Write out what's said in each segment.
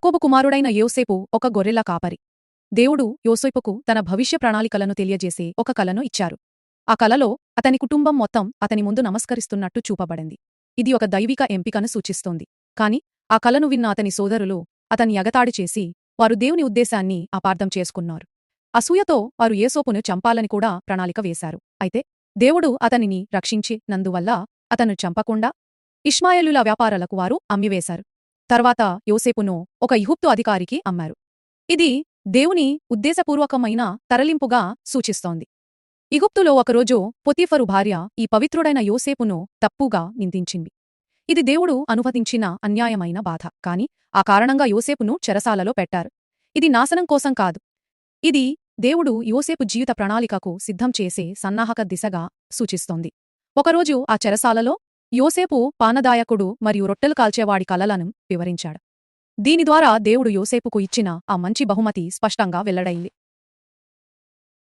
యాకోబు కుమారుడైన యోసేపు ఒక గొర్రెల కాపరి. దేవుడు యోసేపుకు తన భవిష్య ప్రణాళికలను తెలియజేసే ఒక కలను ఇచ్చారు. ఆ కలలో అతని కుటుంబం మొత్తం అతని ముందు నమస్కరిస్తున్నట్టు చూపబడింది. ఇది ఒక దైవిక ఎంపికను సూచిస్తోంది. కాని ఆ కలను విన్న అతని సోదరులు అతని ఎగతాళి చేసి వారు దేవుని ఉద్దేశాన్ని అపార్థం చేసుకున్నారు. అసూయతో వారు యోసేపును చంపాలని కూడా ప్రణాళిక వేశారు. అయితే దేవుడు అతనిని రక్షించినందువల్ల అతను చంపకుండా ఇష్మాయేలుల వ్యాపారాలకు వారు అమ్మివేశారు. తర్వాత యోసేపును ఒక ఐగుప్తు అధికారికి అమ్మారు. ఇది దేవుని ఉద్దేశపూర్వకమైన తరలింపుగా సూచిస్తోంది. ఐగుప్తులో ఒకరోజు పొతీఫరు భార్య ఈ పవిత్రుడైన యోసేపును తప్పుగా నిందించింది. ఇది దేవుడు అనువదించిన అన్యాయమైన బాధ. కాని ఆ కారణంగా యోసేపును చెరసాలలో పెట్టారు. ఇది నాశనం కోసం కాదు. ఇది దేవుడు యోసేపు జీవిత ప్రణాళికకు సిద్ధం చేసే సన్నాహక దిశగా సూచిస్తోంది. ఒకరోజు ఆ చెరసాలలో యోసేపు పానదాయకుడు మరియు రొట్టెలు కాల్చేవాడి కలలను వివరించాడు. దీని ద్వారా దేవుడు యోసేపుకు ఇచ్చిన ఆ మంచి బహుమతి స్పష్టంగా వెల్లడైంది.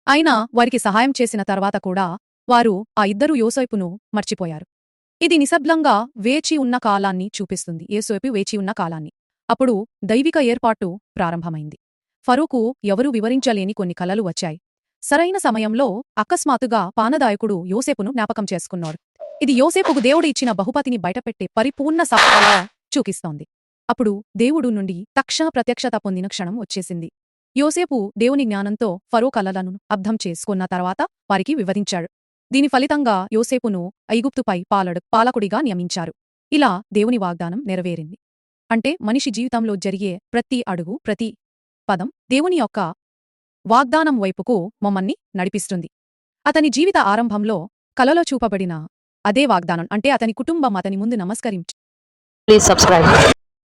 అయినా వారికి సహాయం చేసిన తర్వాత కూడా వారు ఆ ఇద్దరు యోసేపును మర్చిపోయారు. ఇది నిశ్శబ్దంగా వేచి ఉన్న కాలాన్ని చూపిస్తుంది. యోసేపు వేచి ఉన్న కాలాన్ని. అప్పుడు దైవిక ఏర్పాటు ప్రారంభమైంది. ఫరోకు ఎవరూ వివరించలేని కొన్ని కలలు వచ్చాయి. సరైన సమయంలో అకస్మాత్తుగా పానదాయకుడు యోసేపును జ్ఞాపకం చేసుకున్నాడు. ఇది యోసేపుకు దేవుడు ఇచ్చిన బహుమతిని బయటపెట్టే పరిపూర్ణ సఫలతగా చూపిస్తోంది. అప్పుడు దేవుడు నుండి తక్షణ ప్రత్యక్షత పొందిన క్షణం వచ్చేసింది. యోసేపు దేవుని జ్ఞానంతో ఫరో కలలను అర్థం చేసుకున్న తర్వాత వారికి వివరించాడు. దీని ఫలితంగా యోసేపును ఐగుప్తుపై పాలకుడిగా నియమించారు. ఇలా దేవుని వాగ్దానం నెరవేరింది. అంటే మనిషి జీవితంలో జరిగే ప్రతి అడుగు, ప్రతి పదం దేవుని యొక్క వాగ్దానం వైపుకు మమ్మల్ని నడిపిస్తుంది. అతని జీవిత ఆరంభంలో కలలో చూపబడిన అదే వాగ్దానం, అంటే అతని కుటుంబం అతని ముందు నమస్కరించి Please subscribe.